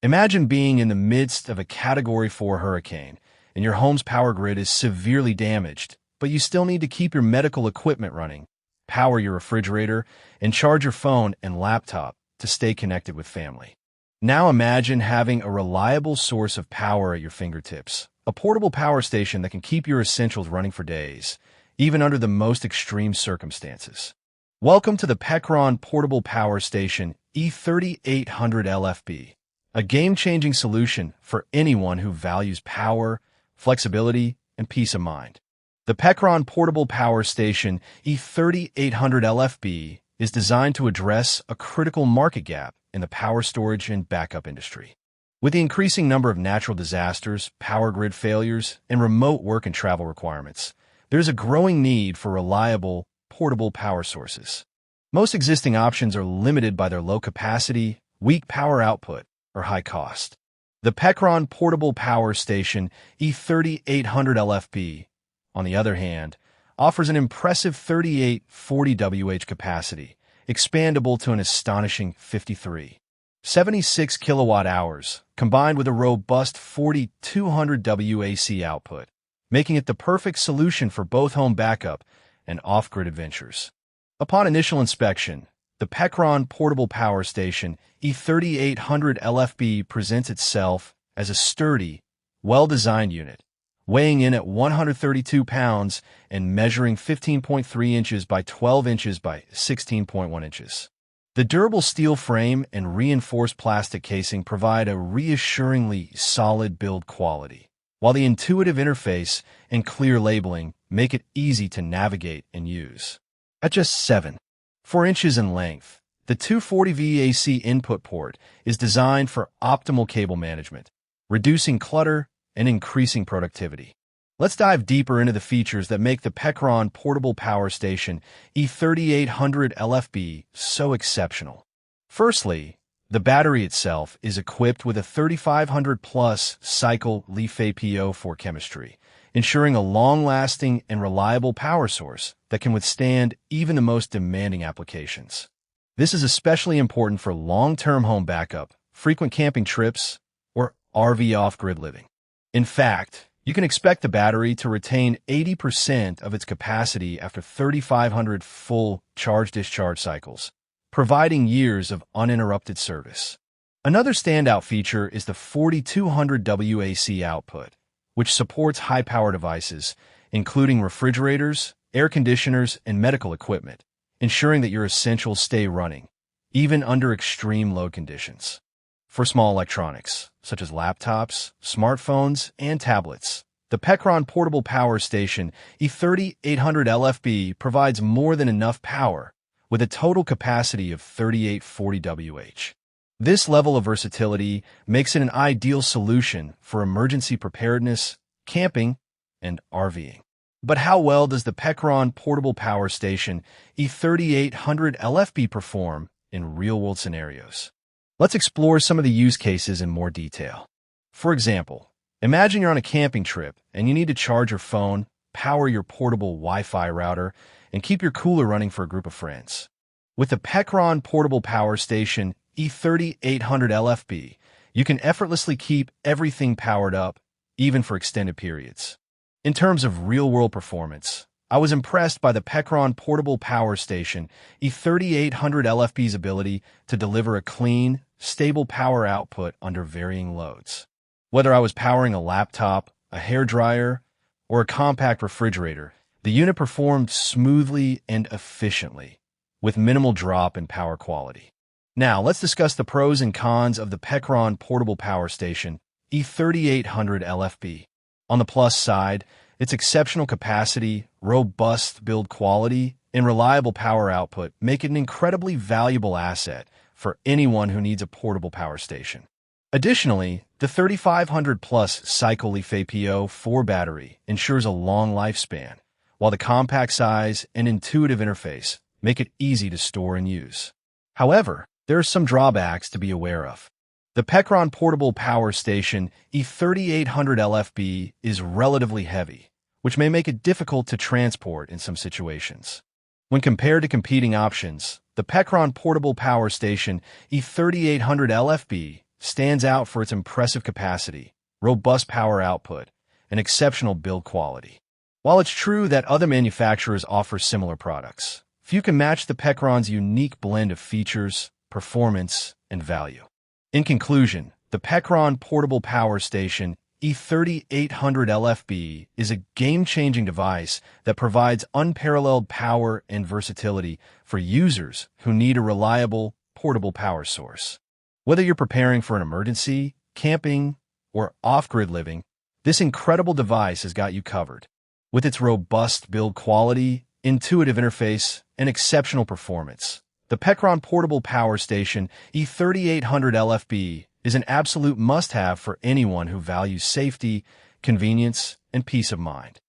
Imagine being in the midst of a Category 4 hurricane, and your home's power grid is severely damaged, but you still need to keep your medical equipment running, power your refrigerator, and charge your phone and laptop to stay connected with family. Now imagine having a reliable source of power at your fingertips, a portable power station that can keep your essentials running for days, even under the most extreme circumstances. Welcome to the Pecron Portable Power Station E3800 LFB, a game-changing solution for anyone who values power, flexibility, and peace of mind. The Pecron Portable Power Station E3800 LFB is designed to address a critical market gap in the power storage and backup industry. With the increasing number of natural disasters, power grid failures, and remote work and travel requirements, there's a growing need for reliable, portable power sources. Most existing options are limited by their low capacity, weak power output, or high cost. The Pecron Portable Power Station E3800 LFB, on the other hand, offers an impressive 3840 Wh capacity, expandable to an astonishing 76 kilowatt-hours, combined with a robust 4200 WAC output, making it the perfect solution for both home backup and off-grid adventures. Upon initial inspection, the Pecron Portable Power Station E3800 LFB presents itself as a sturdy, well-designed unit, weighing in at 132 pounds and measuring 15.3 inches by 12 inches by 16.1 inches. The durable steel frame and reinforced plastic casing provide a reassuringly solid build quality, while the intuitive interface and clear labeling make it easy to navigate and use. At just 7.4 inches in length, the 240 VAC input port is designed for optimal cable management, reducing clutter and increasing productivity. Let's dive deeper into the features that make the Pecron Portable Power Station E3800 LFB so exceptional. Firstly, the battery itself is equipped with a 3500-plus cycle LiFePO4 chemistry, ensuring a long-lasting and reliable power source that can withstand even the most demanding applications. This is especially important for long-term home backup, frequent camping trips, or RV off-grid living. In fact, you can expect the battery to retain 80% of its capacity after 3,500 full charge-discharge cycles, providing years of uninterrupted service. Another standout feature is the 4,200 WAC output, which supports high-power devices, including refrigerators, air conditioners, and medical equipment, ensuring that your essentials stay running, even under extreme load conditions. For small electronics, such as laptops, smartphones, and tablets, the Pecron Portable Power Station E3800 LFB provides more than enough power, with a total capacity of 3840 Wh. This level of versatility makes it an ideal solution for emergency preparedness, camping, and RVing. But how well does the Pecron Portable Power Station E3800 LFB perform in real-world scenarios? Let's explore some of the use cases in more detail. For example, imagine you're on a camping trip and you need to charge your phone, power your portable Wi-Fi router, and keep your cooler running for a group of friends. With the Pecron Portable Power Station E3800 LFB, you can effortlessly keep everything powered up, even for extended periods. In terms of real-world performance, I was impressed by the Pecron Portable Power Station E3800 LFB's ability to deliver a clean, stable power output under varying loads. Whether I was powering a laptop, a hairdryer, or a compact refrigerator, the unit performed smoothly and efficiently, with minimal drop in power quality. Now, let's discuss the pros and cons of the Pecron Portable Power Station E3800 LFB. On the plus side, its exceptional capacity, robust build quality, and reliable power output make it an incredibly valuable asset for anyone who needs a portable power station. Additionally, the 3,500-plus cycle LiFePO4 battery ensures a long lifespan, while the compact size and intuitive interface make it easy to store and use. However, there are some drawbacks to be aware of. The Pecron Portable Power Station E3800 LFB is relatively heavy, which may make it difficult to transport in some situations. When compared to competing options, the Pecron Portable Power Station E3800 LFB stands out for its impressive capacity, robust power output, and exceptional build quality. While it's true that other manufacturers offer similar products, few can match the Pecron's unique blend of features, performance, and value. In conclusion, the Pecron Portable Power Station E3800 LFB is a game-changing device that provides unparalleled power and versatility for users who need a reliable, portable power source. Whether you're preparing for an emergency, camping, or off-grid living, this incredible device has got you covered. With its robust build quality, intuitive interface, and exceptional performance, the Pecron Portable Power Station E3800 LFB is an absolute must-have for anyone who values safety, convenience, and peace of mind.